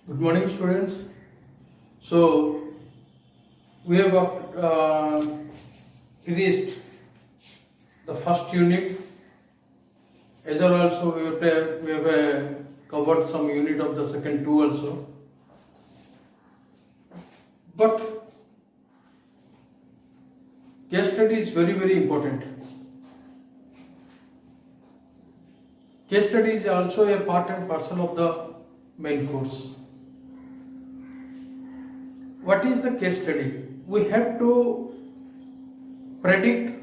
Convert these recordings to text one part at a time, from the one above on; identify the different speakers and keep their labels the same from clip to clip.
Speaker 1: Good morning, students. So we have finished the first unit. As well also we have covered some unit of the second two also. But case study is very important. Case study is also a part and parcel of the main course. What is the case study? We have to predict,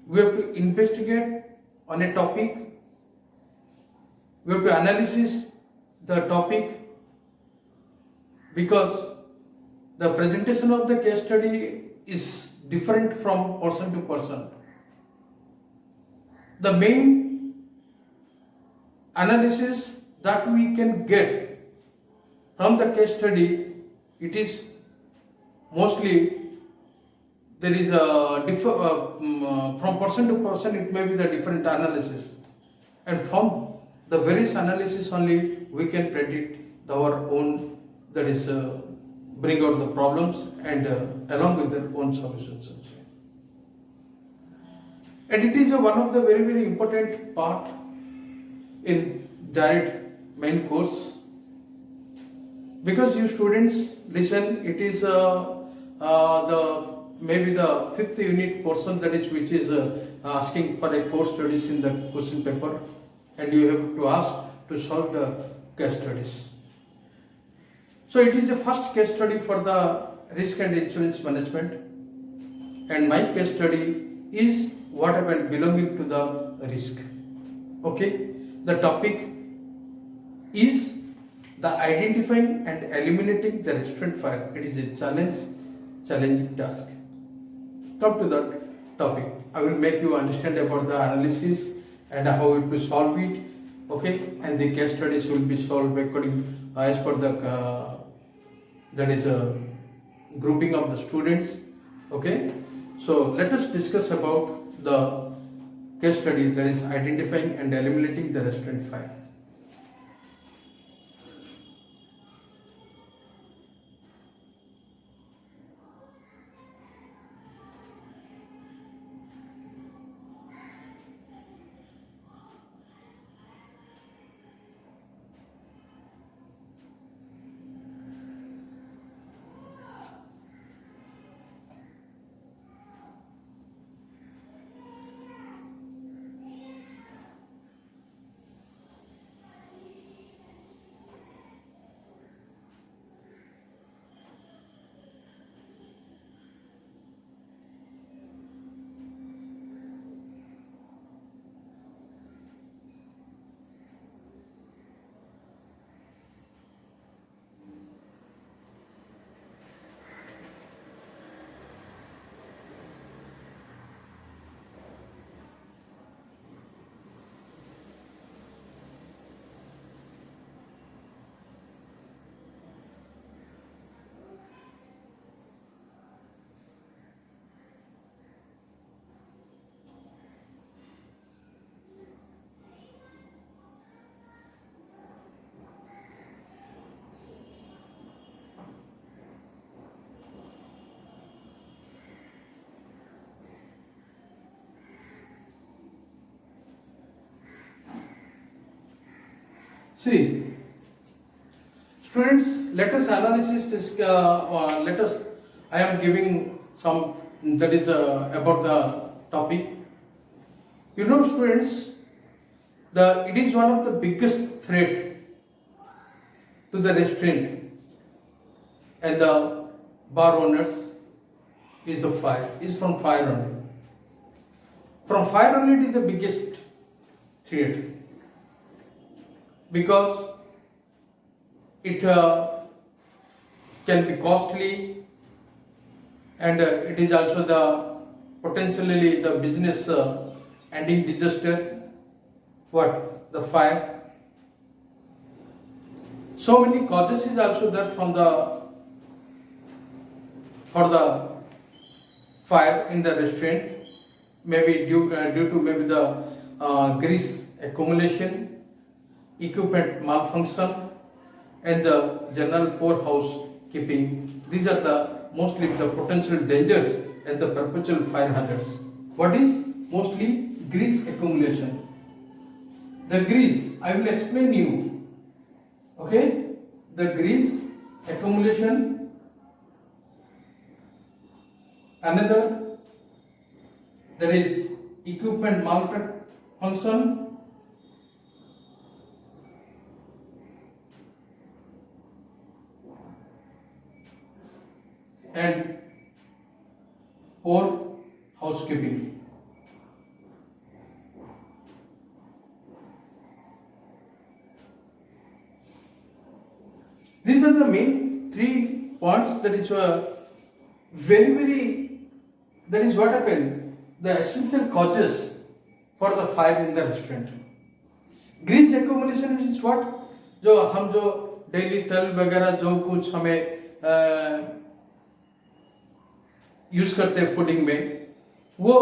Speaker 1: we have to investigate on a topic, we have to analyze the topic, because the presentation of the case study is different from person to person. The main analysis that we can get from the case study, it is mostly there is a from person to person it may be the different analysis, and from the various analysis only we can predict our own, that is bring out the problems and along with their own solutions also. And it is one of the very important part in direct main course, because you students listen, it is the maybe the fifth unit portion, that is which is asking for a course studies in the question paper, and you have to ask to solve the case studies. So it is the first case study for the risk and insurance management, and my case study is what happened belonging to the risk. Okay, the topic is the identifying and eliminating the restraint fire. It is a challenging task. Come to that topic. I will make you understand about the analysis and how it will solve it. Okay, and the case studies will be solved according as per the that is a grouping of the students. Okay, so let us discuss about the case study, that is identifying and eliminating the restraint fire. See, students, let us analyze this. I am giving some, that is about the topic. You know, students, it is one of the biggest threat to the restraint and the bar owners is the fire. Is from fire only. From fire only it is the biggest threat, because it can be costly, and it is also the potentially the business ending disaster. What? The fire. So many causes is also there for the fire in the restaurant. Maybe due to maybe the grease accumulation, equipment malfunction, and the general poor housekeeping. These are the mostly the potential dangers and the perpetual fire hazards. What is mostly grease accumulation? The grease, I will explain you. Okay, the grease accumulation. Another, that is equipment malfunction. And poor housekeeping. These are the main 3 points that is very that is what happened, the essential causes for the fire in the restaurant. Grease accumulation is what, जो हम जो daily तेल वगैरह जो कुछ हमें use करते हैं फूडिंग में, वो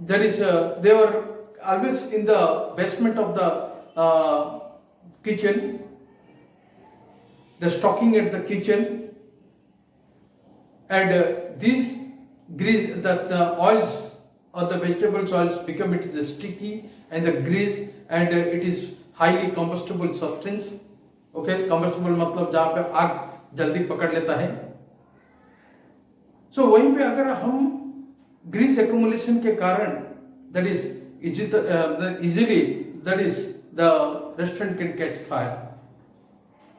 Speaker 1: that is they were always in the basement of the kitchen, the stocking at the kitchen, and these grease, the oils or the vegetables oils become it is sticky and the grease, and it is highly combustible substance. Okay, combustible मतलब जहाँ पे आग जल्दी पकड़ लेता है. So वहीं पे अगर हम grease accumulation के कारण, that is easily that is the restaurant can catch fire.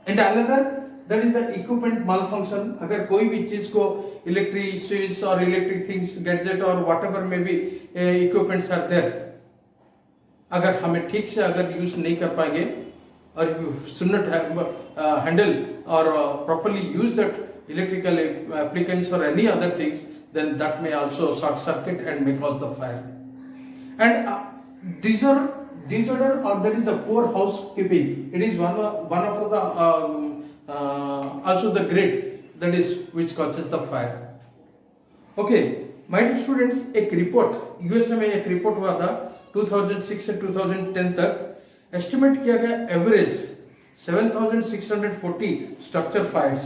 Speaker 1: And another, that is the equipment malfunction. अगर कोई भी चीज को electric switch or electric things, gadget or whatever may be equipments are there, अगर हमें ठीक से अगर यूज नहीं कर पाएंगे, or if you should not handle or properly use that electrical applicants or any other things, then that may also short circuit and may cause the fire. And disorder or that is the poor housekeeping. It is one of the also the great, that is which causes the fire. Okay, my dear students, एक report USA में एक report हुआ था 2006 से 2010 तक. Estimate किया गया average 7,640 structure Fyers.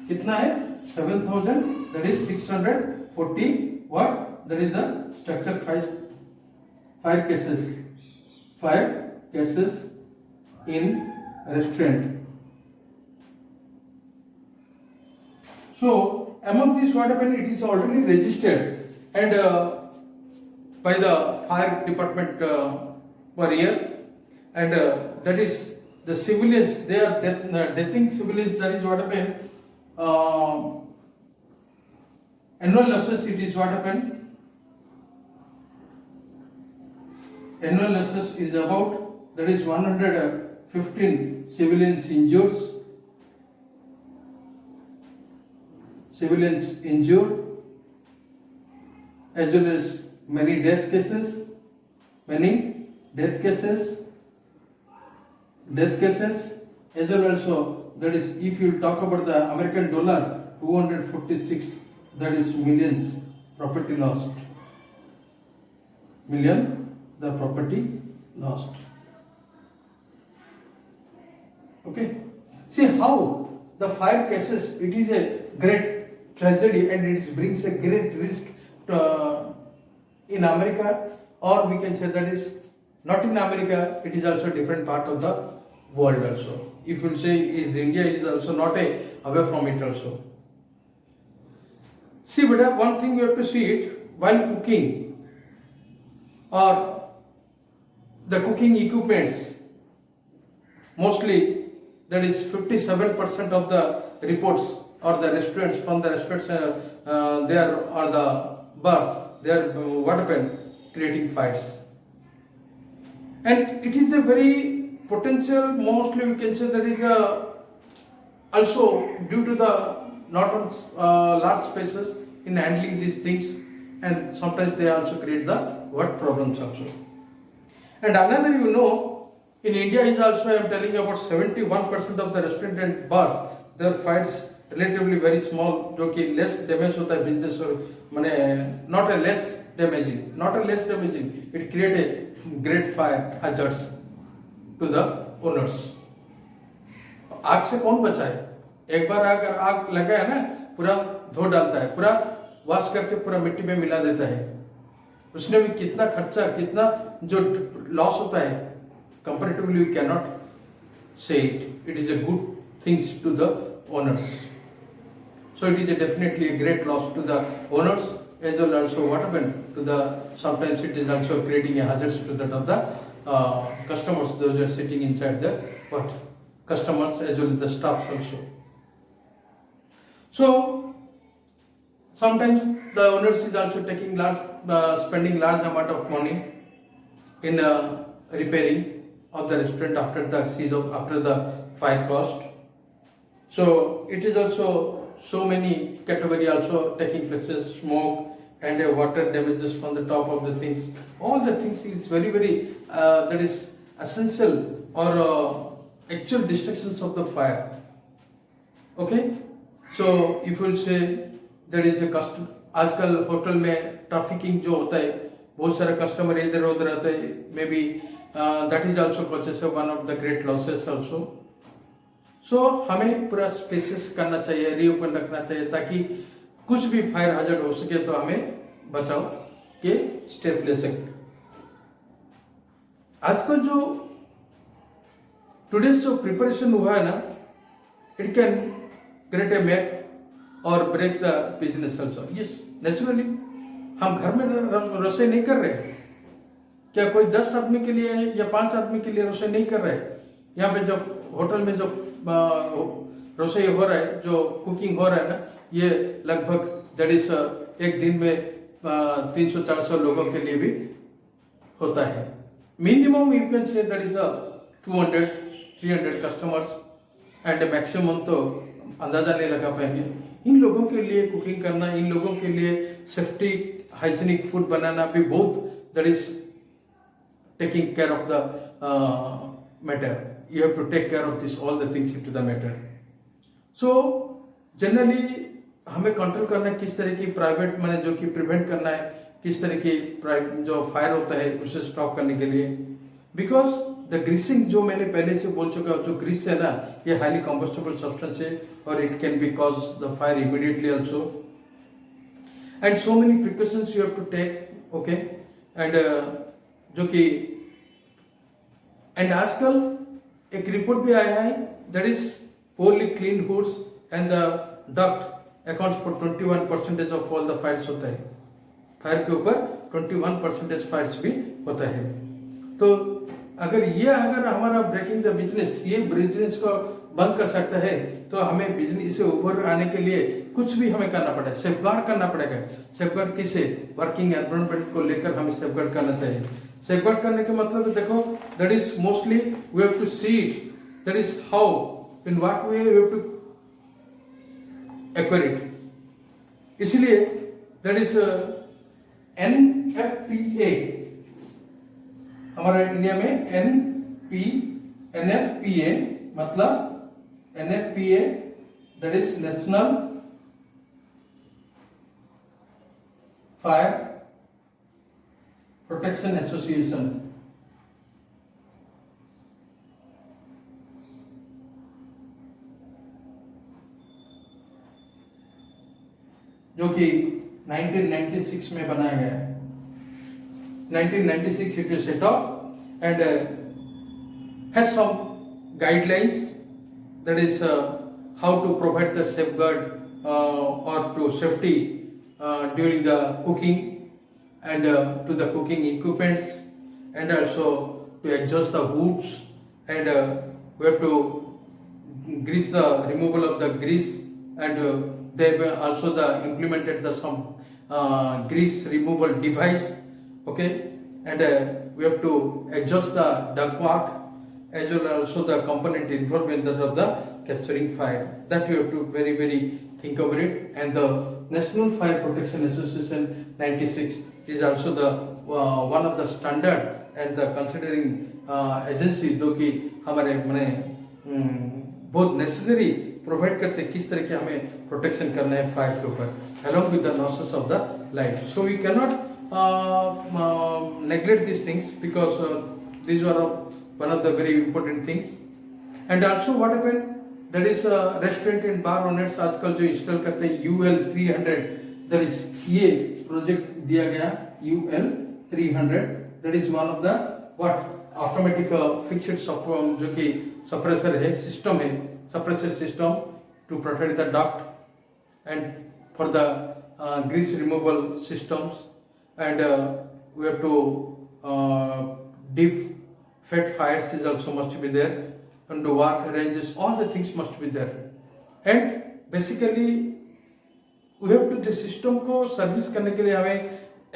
Speaker 1: कितना है? 7,000, that is 640 what? That is the structure fire cases in restaurant. So among these, what happened, it is already registered and by the fire department per year, and that is the civilians, they are deathing civilians. That is what happened. Annual losses, it is what happened. Annual losses is about, that is 115 civilians injured, as well as many death cases, as well also, that is if you talk about the American dollar, 246, that is millions property lost. The property lost. Okay. See how the fire cases, it is a great tragedy and it brings a great risk in America, or we can say that is not in America, it is also a different part of the world also. If you say is India is also not away from it also. See, but one thing you have to see it while cooking or the cooking equipments, mostly that is 57% of the reports or the restaurants, from the restaurants there or the bars, they are what happened, creating fires. And it is a very potential, mostly we can say that is also due to the not on large spaces in handling these things, and sometimes they also create the what problems also. And another, you know, in India is also, I am telling you about 71% of the restaurant and bars, their fires relatively very small, जो कि less damage होता है business और माने not a less damaging, it create a great fire hazards to the owners. आग से कौन बचाए? एक बार अगर आग लगा है ना, पूरा धो डालता है, पूरा वॉश करके पूरा मिट्टी में मिला देता है, उसने भी कितना खर्चा, कितना जो लॉस होता है, comparatively we can not say it is a good things to the owners. So it is definitely a great loss to the owners, as well also what happened to the, sometimes it is also creating a hazards to that of the customers, those who are sitting inside the what customers as well as the staffs also. So sometimes the owners is also taking spending large amount of money in repairing of the restaurant after the fire cost. So it is also so many category also taking places, smoke and water damages from the top of the things. All the things is very that is essential or actual destructions of the fire. Okay, so if you will say there is a custom, आजकल hotel में trafficking जो होता है, बहुत सारे customer इधर उधर आते हैं, maybe that is also causes one of the great losses also. So हमें पूरा स्पेसेस करना चाहिए, रीओपन रखना चाहिए, ताकि कुछ भी फायर हैजर्ड हो सके तो हमें बचाव के स्टेप ले सके. आजकल जो टुडेज जो प्रिपरेशन हुआ है ना, it can create a make or break the business also. Yes, naturally हम घर में रसोई नहीं कर रहे. क्या कोई 10 आदमी के लिए या 5 आदमी के लिए रसोई नहीं कर रहे? यहाँ पे जब होटल में जो रसोई हो रहा है, जो कुकिंग हो रहा है ना, ये लगभग दैट इज एक दिन में 300-400 लोगों के लिए भी होता है. Minimum you can say that is 200-300 customers and maximum तो अंदाजा नहीं लगा पाएंगे. इन लोगों के लिए कुकिंग करना, इन लोगों के लिए सेफ्टी हाइजीनिक फूड बनाना भी बहुत that is taking care of the matter. You have to take care of this all the things into the matter. So generally हमें कंट्रोल करना है किस तरह की प्राइवेट मैंने जो कि प्रिवेंट करना है, किस तरह की जो फायर होता है उसे स्टॉप करने के लिए. बिकॉज द ग्रीसिंग जो मैंने पहले से बोल चुका, जो ग्रीस है ना, ये हाईली कॉम्बस्टेबल सब्सटेंस है और it can be cause the fire immediately also. And so many precautions you have to take. Okay, and जो कि एंड आजकल एक रिपोर्ट भी आया है that is poorly clean hoods and the duct accounts for 21% of all the fires होता है. Fire के ऊपर 21% फायर्स भी होता है. तो अगर हमारा ब्रेकिंग द बिजनेस, ये बिजनेस को बंद कर सकता है, तो हमें बिजनेस से उभर आने के लिए कुछ भी हमें करना पड़ेगा, सेफगार्ड करना पड़ेगा. सेफगार्ड किसे? वर्किंग एनवायरनमेंट को लेकर हमें सेफगार्ड करना चाहिए. सेफगार्ड करने के मतलब देखो, that is mostly we have to see it, that is how, in what way we have to acquire it. इसलिए दैट इज NFPA, हमारे इंडिया में NFPA मतलब NFPA that is national fire protection association. जो कि 1996 में बनाया गया है. 1996 it was set up and has some guidelines, that is how to provide the safeguard or to safety during the cooking and to the cooking equipments, and also to adjust the hoods, and we have to grease the removal of the grease, and they were also implemented some grease removal device. Okay, and we have to adjust the ductwork as well as also the component involved in that of the capturing fire. That you have to very think about it. And the National Fire Protection Association 96 is also the one of the standard and the considering agency जो कि हमारे मने बहुत necessary provide करते किस तरह के हमें प्रोटेक्शन करना है फायर के ऊपर, along with the losses of the life. So we cannot neglect these things, because these are one of the very important things. And also what happened, that is restaurant and bar owners आजकल जो install करते हैं UL300, that is ये project दिया गया UL300, that is one of the what automatic fixed जो कि suppressor है, सिस्टम है, suppressor system to protect the duct and for the grease removal systems, and we have to deep fed fires is also must be there, and the water ranges, all the things must be there. And basically we have to the system को service करने के लिए हमें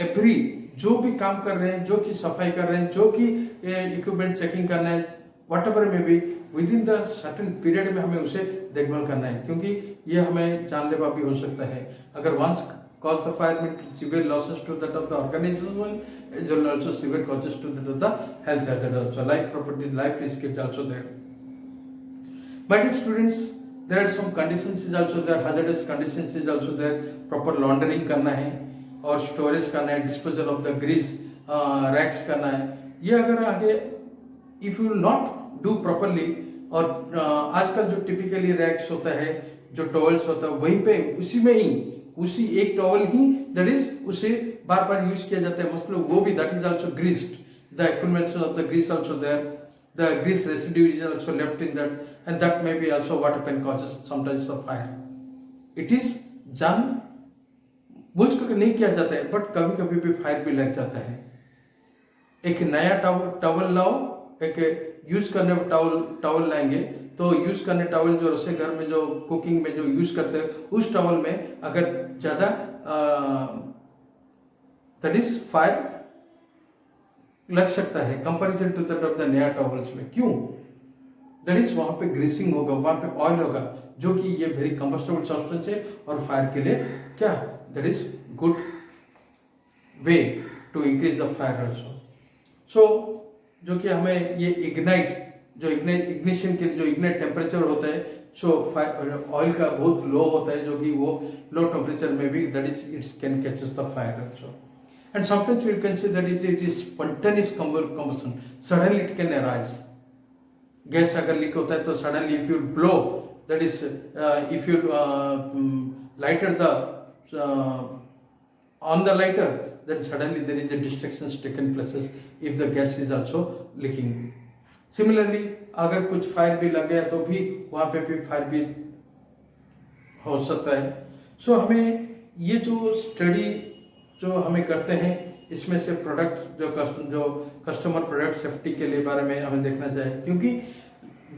Speaker 1: every जो भी काम कर रहे हैं, जो कि सफाई कर रहे हैं, जो कि इक्विपमेंट चेकिंग करना है, वट एवर में भी with in the certain period में हमें उसे देखभाल करना है, क्योंकि ये हमें जानलेवा भी हो सकता है. अगर once cause the fire means severe losses to that of the organization, as well also severe causes to that of the health hazard also, life property, life risk is also there. My dear students, there are some conditions is also there, hazardous conditions is also there. Proper laundering करना है और storage करना है, disposal of the grease racks करना है. ये अगर आगे if you will not do properly, और आजकल जो typically racks होता है, जो towels होता है, वहीं पे उसी में ही उसी एक टॉवल ही दैट इज उसे बार बार यूज किया जाता है, मतलब वो भी that is also greased, the accumulation of the grease also there, the grease residue is also left in that, and that may be also what happen causes sometimes of fire. It is जान बुझ कर नहीं किया जाता है, but कभी कभी भी फायर भी लग जाता है. एक नया टॉवल लाओ, एक यूज करने टॉवल लाएंगे, तो यूज करने टॉवल जो रसोई घर में जो कुकिंग में जो यूज करते हैं, उस टॉवल में अगर ज्यादा दैट इज फायर लग सकता है comparison to that of the नया टॉवल्स में. क्यों? दैट इज वहां पे ग्रीसिंग होगा, वहां पे ऑयल होगा, जो कि ये वेरी कंबस्टेबल सब्सटेंस है और फायर के लिए क्या that is good way to increase the fire also. So जो कि हमें ये इग्नाइट जो इग्निशन के जो इग्नाइट टेम्परेचर होता है, सो ऑयल का बहुत लो होता है, जो कि वो लो टेम्परेचर में भी that is it's can catches the fire also. And sometimes you can say that it is spontaneous combustion, suddenly it can arise. Gas अगर लीक होता है तो suddenly if you blow that is if you lighter the on the lighter, then suddenly there is a destruction taken places if the gas is also leaking. Similarly, अगर कुछ fire भी लग गया तो भी वहाँ पे भी फायर भी हो सकता है. सो हमें ये जो स्टडी जो हमें करते हैं, इसमें से प्रोडक्ट जो कस्टमर प्रोडक्ट सेफ्टी के लिए बारे में हमें देखना चाहिए, क्योंकि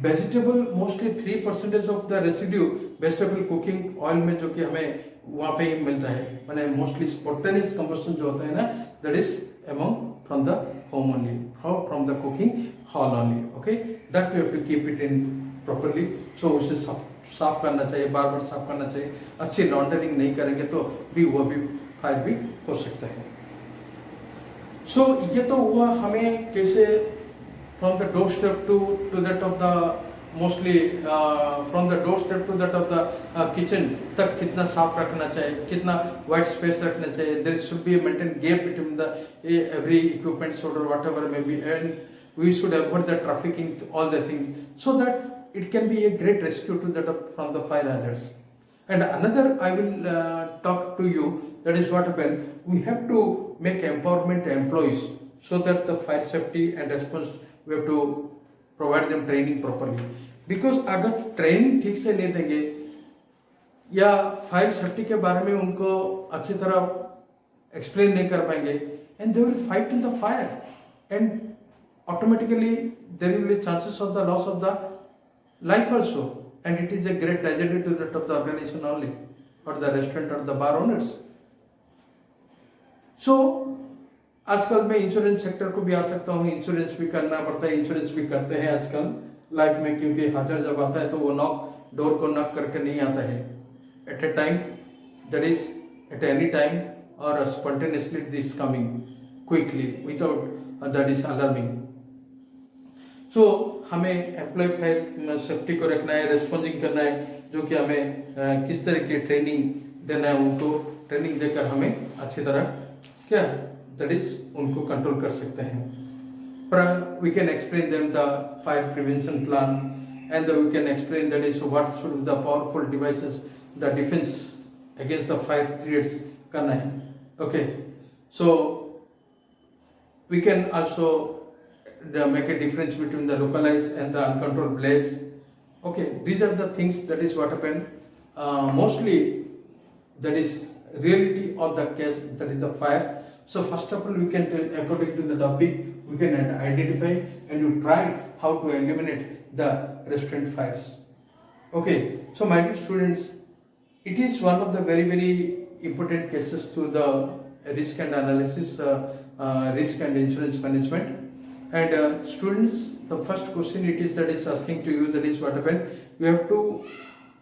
Speaker 1: vegetable mostly 3% of the residue vegetable cooking oil में जो कि हमें वहाँ पे ही मिलता है, मैंने मोस्टली स्पॉन्टेनियस कंबशन जो होता है ना, that is among from the home only, from the cooking hall only. Okay, that we have to keep it in properly. So उसे साफ करना चाहिए, बार बार साफ करना चाहिए. अच्छी लॉन्ड्रिंग नहीं करेंगे तो भी वो भी फायर भी हो सकता है. सो ये तो हुआ हमें कैसे from the doorstep to that of the mostly from the doorstep to that of the kitchen तक कितना साफ रखना चाहिए, कितना वाइट स्पेस रखना चाहिए. there should be a maintained gap between the every equipment or whatever may be, and we should avoid the trafficking, all the things, so that it can be a great rescue to that from the fire hazards. And another I will talk to you, that is what happen, we have to make empowerment employees so that the fire safety and response we have to provide them training properly. Because अगर training ठीक से नहीं देंगे या fire safety के बारे में उनको अच्छी तरह एक्सप्लेन नहीं कर पाएंगे, and they will fight in the fire, and automatically there will be chances of the loss of the life also, and it is a great tragedy to that of the organization only, or the restaurant or the bar owners. So आजकल मैं insurance sector को भी आ सकता हूँ, insurance भी करना पड़ता है, इंश्योरेंस भी करते हैं आजकल लाइफ में, क्योंकि हाजर जब आता है तो वो डोर को नॉक करके नहीं आता है at a time, that is at any time, और spontaneously it is coming quickly without that is alarming. So हमें एम्प्लॉय फायर सेफ्टी को रखना है, रिस्पॉन्सिंग करना है, जो कि हमें किस तरह की ट्रेनिंग देना है, उनको ट्रेनिंग देकर हमें अच्छी तरह क्या दैट इज उनको कंट्रोल कर सकते हैं. we can explain them the fire prevention plan, and we can explain that is what should the powerful devices, the defense against the fire threats करना है. Okay, so we can also make a difference between the localized and the uncontrolled blaze. Okay, these are the things that is what happen. Mostly that is reality of the case, that is the fire. So first of all, we can according to the topic, we can identify and you try how to eliminate the restaurant fires. Okay, so my dear students, it is one of the very important cases to the risk and analysis, risk and insurance management. And students, the first question it is that is asking to you, that is what happened. You have to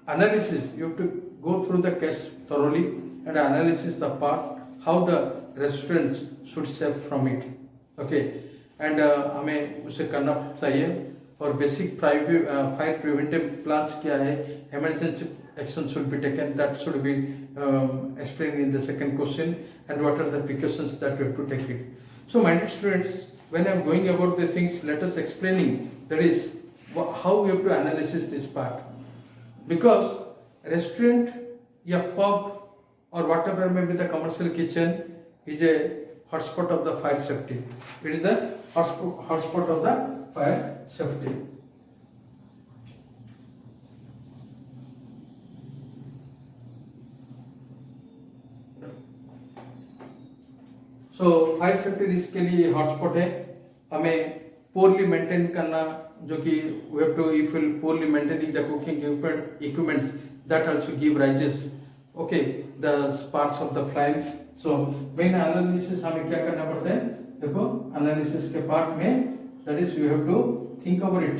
Speaker 1: analysis, you have to go through the case thoroughly and analysis the part how the restaurants should save from it. Okay, and हमें उसे करना चाहिए. और basic fire preventive plans क्या है, emergency action should be taken, that should be explained in the second question, and what are the precautions that we have to take it. So my dear students, when I am going about the things, let us explaining that is how we have to analysis this part, because restaurant या pub or whatever may be the commercial kitchen is a hotspot of the fire safety. It is the hotspot of the fire safety. So fire safety risk के लिए hotspot है. हमें poorly maintain करना, जो कि we have to, if we poorly maintaining the cooking equipments, that also give rises, okay, the sparks of the flames. So when analysis हमें क्या करना पड़ता है, देखो analysis के part में, that is you have to think about it,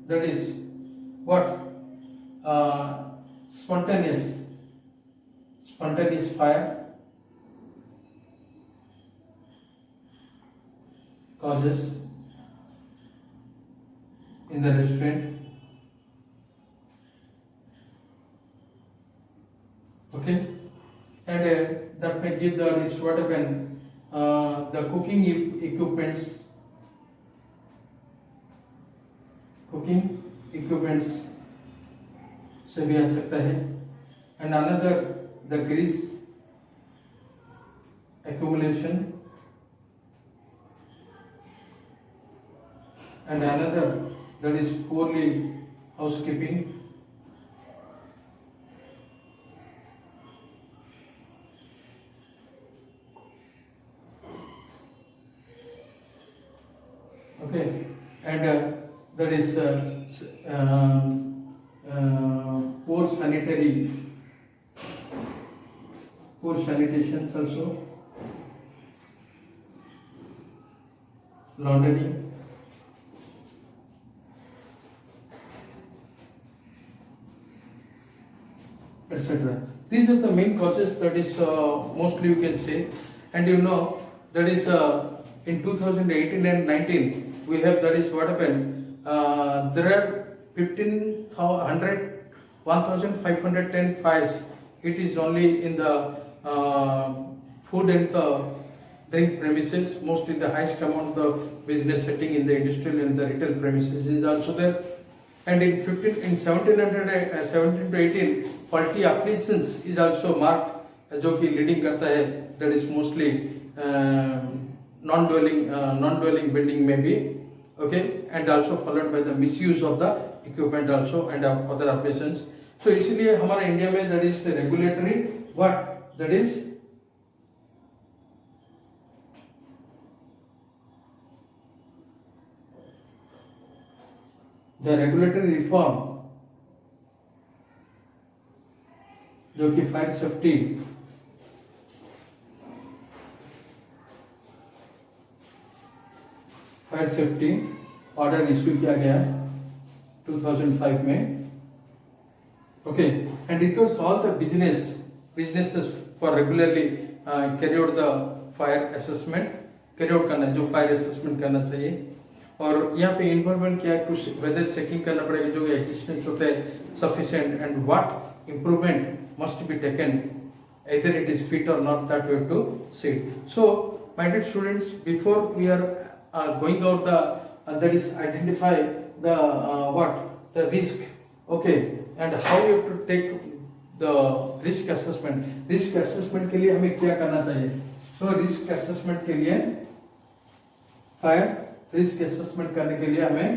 Speaker 1: that is what spontaneous fire causes in the restaurant. Okay, and that may give the is what happen, the cooking equipments से भी आ सकता है. And another, the grease accumulation, and another that is poorly housekeeping. Okay, and that is poor sanitations also, laundry, etc. These are the main causes, that is mostly you can say. And you know that is in 2018 and 19 we have, that is what happened, there are 1510 fires. It is only in the food and the drink premises, mostly the highest amount of the business setting in the industrial and the retail premises is also there. And in 17 to 18 faulty appliances is also marked, जो कि leading करता है, that is mostly non-dwelling building maybe, okay, and also followed by the misuse of the equipment also and other applications. So इसलिए हमारा India में that is regulatory, what that is the regulatory reform, जो कि fire safety order issue किया गया 2005 में. Okay, and requires all the businesses for regularly carry out the fire assessment, carry out करना, जो फायर असेसमेंट करना चाहिए. और यहाँ पे इन्वॉल्वमेंट किया, कुछ वेदर चेकिंग करना पड़ेगा, जो एग्जिस्टेंस होता है sufficient, and what improvement must be taken, either it is fit or not, that we have to see. So my dear students, before we are going out the that is identify the what the risk, okay, and how you have to take the risk assessment. Risk assessment के लिए हमें क्या करना चाहिए? So risk assessment के लिए fire risk assessment करने के लिए हमें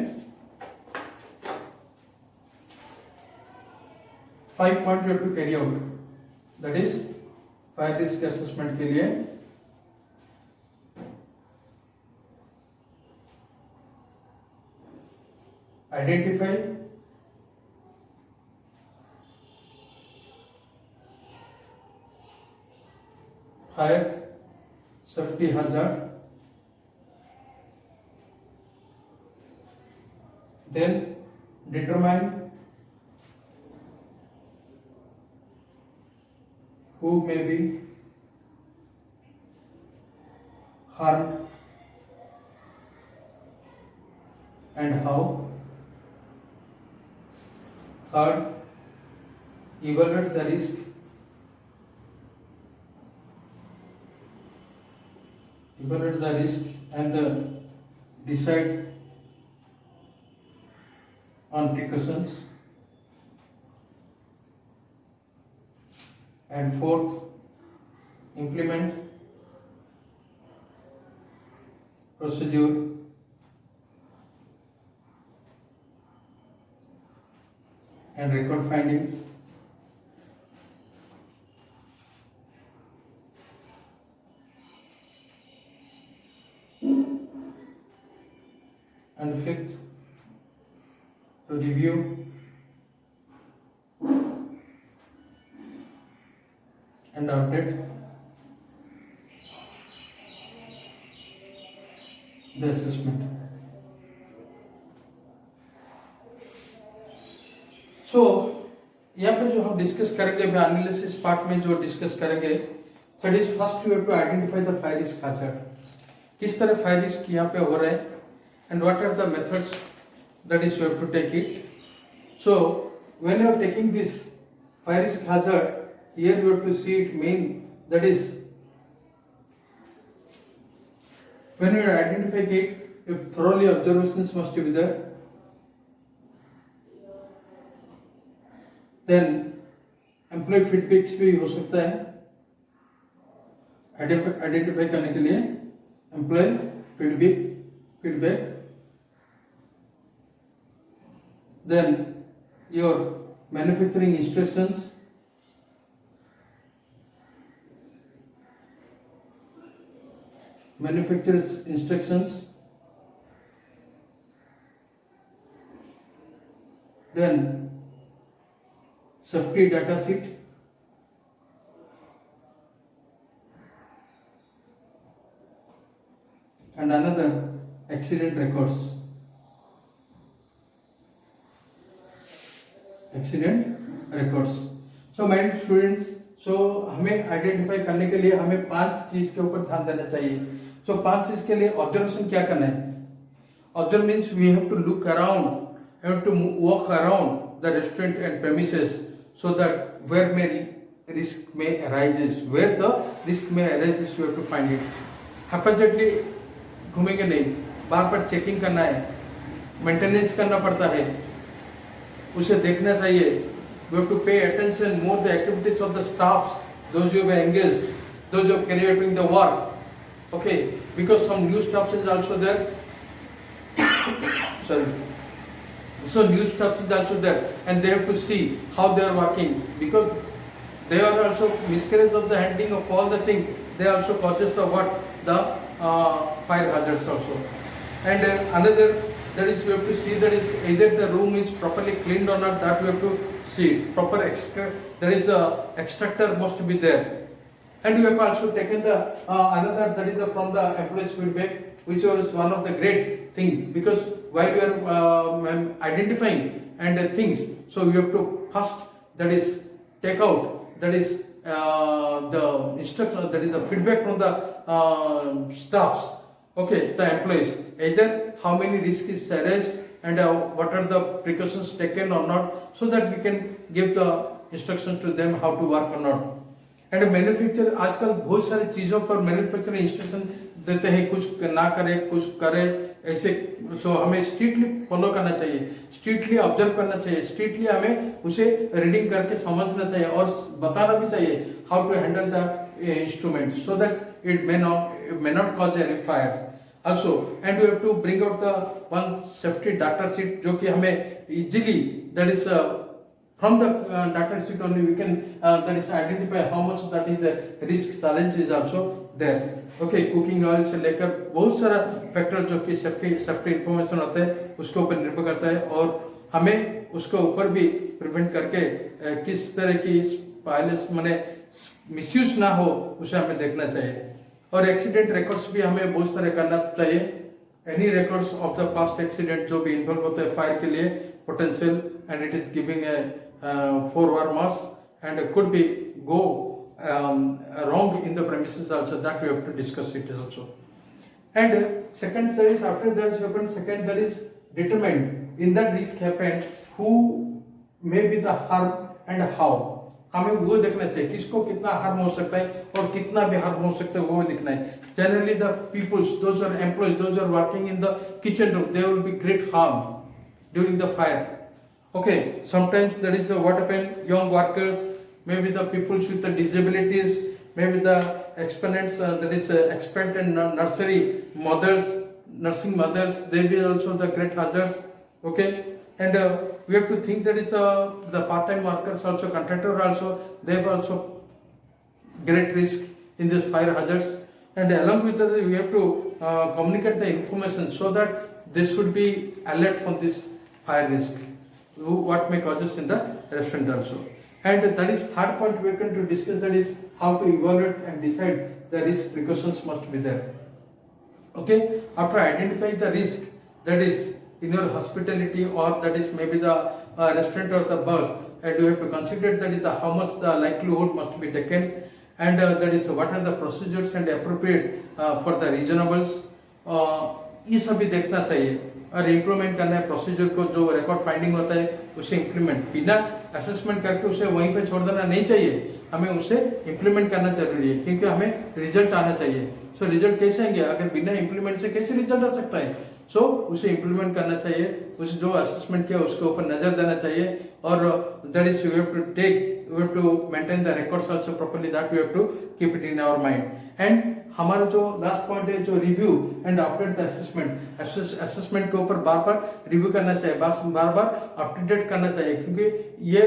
Speaker 1: 5 point you have to carry out. That is fire risk assessment के लिए identify fire safety hazard, then determine who may be harmed and how. Third, evaluate the risk. Evaluate the risk and decide on precautions. And fourth, implement procedure and record findings. And fifth, to review and update the assessment. So यहाँ पे जो हम discuss करेंगे analysis part में जो discuss करेंगे, that is first you have to identify the fire risk hazard. किस तरह फायर रिस्क यहाँ पे हो रहा है and what are the methods that is you have to take it. So when you are taking this fire risk hazard, here you have to see it main, that is when you are identifying it, if thoroughly observations must be there, then employee feedbacks भी हो सकता है identify करने के लिए. Employ feedback, then your manufacturing instructions, manufacturer's instructions, then safety data sheet, and another accident records. Accident records. So my students, so हमें identify करने के लिए हमें 5 चीज के ऊपर ध्यान देना चाहिए. सो 5 चीज के लिए ऑब्जर्वेशन क्या करना है? Observe means we have to look around, have to walk around the restaurant and premises so that where may risk may arises, where the risk may arises you have to find it. हैपेंडेटली घूमेंगे नहीं, बार बार checking करना है, maintenance करना पड़ता है, उसे देखना चाहिए. We have to pay attention more the activities of the staffs, those who have engaged, those who are carrying the work. Okay, because some new staff is also there. Sorry. So new staff is also there, and they have to see how they are working, because they are also miscarriage of the handling of all the things. They also causes the fire hazards also. And another, that is you have to see that is either the room is properly cleaned or not, that you have to see. Proper there is a extractor must be there. And you have also taken the another, that is from the employees feedback, which was one of the great things, because while you are identifying and things, so you have to first, that is take out, that is the instruction, that is the feedback from the staffs, okay, the employees, either how many risks is raised and what are the precautions taken or not, so that we can give the instructions to them how to work or not. And manufacture आजकल बहुत सारी चीज़ों पर manufacturing instruction देते हैं, कुछ ना करे कुछ करे ऐसे। सो हमें स्ट्रिक्टली फॉलो करना चाहिए, स्ट्रिक्टली ऑब्जर्व करना चाहिए, स्ट्रिक्टली हमें उसे रीडिंग करके समझना चाहिए और बताना भी चाहिए how to handle the instrument so that it may not cause any fire also. And we have to bring out the one safety data sheet जो कि हमें easily, that is from the data sheet only we can that is identify how much that is a risk challenge is also there. Okay, cooking oil से लेकर बहुत सारा factor जो कि safety information होता है उसके ऊपर निर्भर करता है और हमें उसके ऊपर भी प्रिवेंट करके किस तरह की वायलेंस माने मिसयूज ना हो उसे हमें देखना चाहिए। और एक्सीडेंट रिकॉर्ड्स भी हमें बहुत सारे करना चाहिए। Any records of the past accident जो भी इन्वॉल्व होता है फायर के लिए potential and it is giving a 4 mass and could be go wrong in the premises also, that we have to discuss it also. And second, that is after that happened, second that is determined in that risk happened who may be the harm and how. हमें वो देखना चाहिए किसको कितना harm हो सकता है और कितना भी हार्म हो सकता है वो देखना है। Generally the peoples those are employees those are working in the kitchen room they will be great harm during the fire. Okay, sometimes that is what happen, young workers, maybe the people with the disabilities, maybe the exponents, that is expert and nursery mothers, nursing mothers, they be also the great hazards. Okay, and we have to think that is the part-time workers also, contractor also, they have also great risk in this fire hazards. And along with that we have to communicate the information so that they should be alert from this fire risk, what may causes in the restaurant also. And that is third point we are going to discuss, that is how to evaluate and decide the risk precautions must be there. Okay, after identifying the risk that is in your hospitality or that is maybe the restaurant or the bars, and you have to consider that is the how much the likelihood must be taken, and that is what are the procedures and appropriate for the reasonables. ये सभी देखना चाहिए और implement करना है procedure को, जो record finding होता है उसे इम्प्लीमेंट, बिना असेसमेंट करके उसे वहीं पे छोड़ देना नहीं चाहिए, हमें उसे इम्प्लीमेंट करना जरूरी है क्योंकि हमें रिजल्ट आना चाहिए। सो रिजल्ट कैसे आएंगे, अगर बिना इम्प्लीमेंट से कैसे रिजल्ट आ सकता है। सो उसे इम्प्लीमेंट करना चाहिए, उसे जो असेसमेंट किया उसके ऊपर नजर देना चाहिए और that is you have to take, you have to maintain the records also properly, that you have to keep it in our mind. And हमारा जो लास्ट पॉइंट है जो review and update the assessment, assessment के ऊपर बार बार review करना चाहिए, बार बार अप टू डेट करना चाहिए क्योंकि ये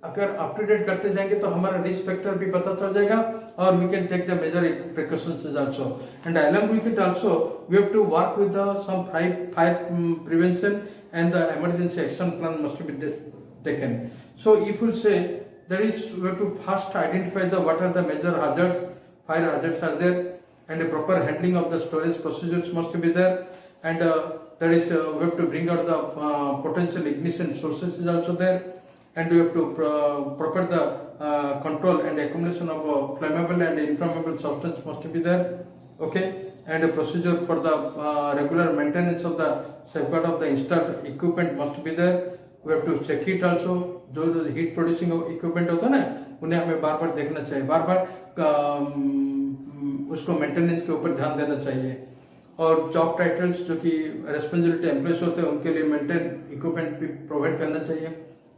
Speaker 1: अगर अप टू डेट करते जाएंगे तो हमारा रिस्क फैक्टर भी पता चल जाएगा और we can take the major precautions also. And along with it also we have to work with the some fire prevention and the emergency action plan must be taken. So if you say that is we have to first identify the what are the major hazards, fire hazards are there, and a proper handling of the storage procedures must be there, and that is we have to bring out the potential ignition sources is also there, and we have to proper the control and accumulation of flammable and inflammable substance must be there. Okay, and a procedure for the regular maintenance of the safeguard of the installed equipment must be there. We have to check it also, जो heat producing equipment होता है ना उन्हें हमें बार बार देखना चाहिए, बार बार उसको मेंटेनेंस के ऊपर ध्यान देना चाहिए। और जॉब टाइटल्स जो कि रेस्पॉन्सिबिलिटी एम्प्लॉयज होते हैं उनके लिए मेंटेन इक्विपमेंट भी प्रोवाइड करना चाहिए,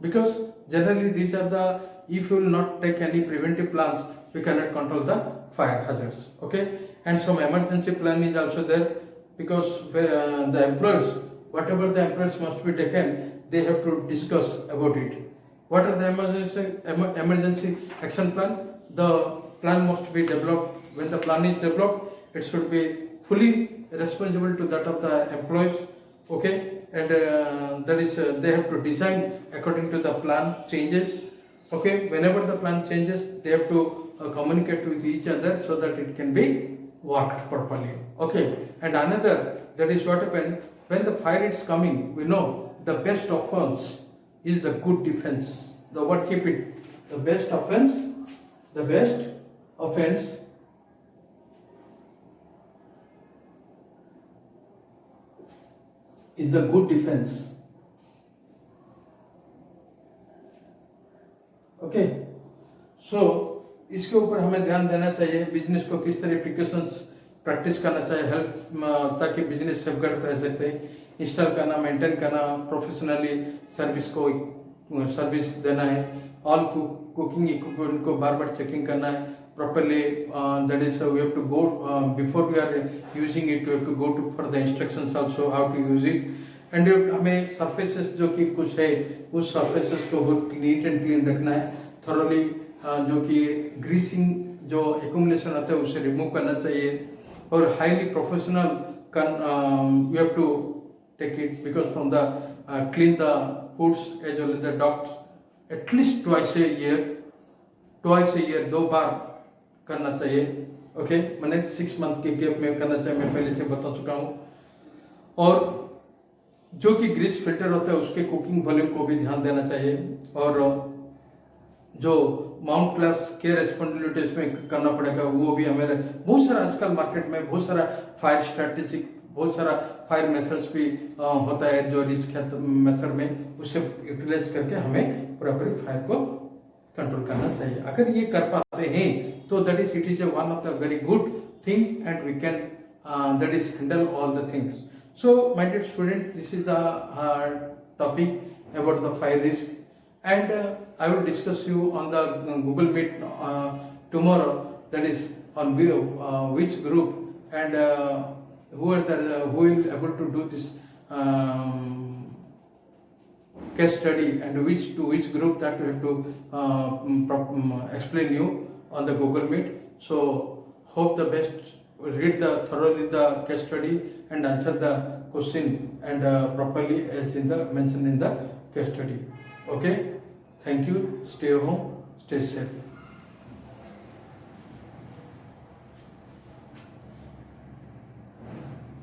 Speaker 1: because generally these are the, if you will not take any preventive plans we can not control the fire hazards. Okay, and some emergency plan is also there because the employers, whatever the employers must be taken, they have to discuss about it. What are the emergency action plan? The plan must be developed. When the plan is developed, it should be fully responsible to that of the employees. Okay, and that is they have to design according to the plan changes. Okay, whenever the plan changes, they have to communicate with each other so that it can be worked properly. Okay, and another, that is what happened when the fire is coming, we know the best offense is the good defense. The word keep it, the best offense is the good defense. Okay, so इसके ऊपर हमें ध्यान देना चाहिए, business को किस तरह precautions practice करना चाहिए, हेल्प ताकि बिजनेस सेफगार्ड रह सकते हैं। इंस्टॉल करना, मेंटेन करना, प्रोफेशनली सर्विस देना है। ऑल कुकिंग इक्विपमेंट को बार बार चेकिंग करना है properly. That is we have to go before we are using it, we have to go to for the instructions also how to use it. And हमें surfaces जो कि कुछ है उस surfaces को बहुत नीट एंड क्लीन रखना है थॉरली। जो कि ग्रीसिंग जो एक्यूमुलेशन होता है उसे रिमूव करना चाहिए। और highly professional you have to take it because from the clean the foods as well as the dogs at least twice a year, 2 बार करना चाहिए। ओके, मैंने 6 मंथ के गैप में करना चाहिए, मैं पहले से बता चुका हूँ। और जो कि ग्रीस फिल्टर होता है उसके कुकिंग वॉल्यूम को भी ध्यान देना चाहिए। और जो माउंट क्लास केयर रेस्पॉन्सिबिलिटीज में करना पड़ेगा वो भी हमें बहुत सारा आजकल मार्केट में बहुत सारा फायर स्ट्रेटेजिक बहुत सारा फायर मेथड्स भी होता है जो रिस्क मेथड में उसे यूटिलाइज करके हमें प्रॉपर फायर को कंट्रोल करना चाहिए। अगर ये कर पाते हैं तो that is it is one of the very good thing and we can that is handle all the things. So my dear student, this is the topic about the fire risk and I will discuss you on the Google Meet tomorrow, that is on which group and who will able to do this case study and which group that we have to explain you on the Google Meet. So hope the best, read thoroughly the case study and answer the question and properly as in the mentioned in the case study. Okay, thank you. Stay home, stay safe.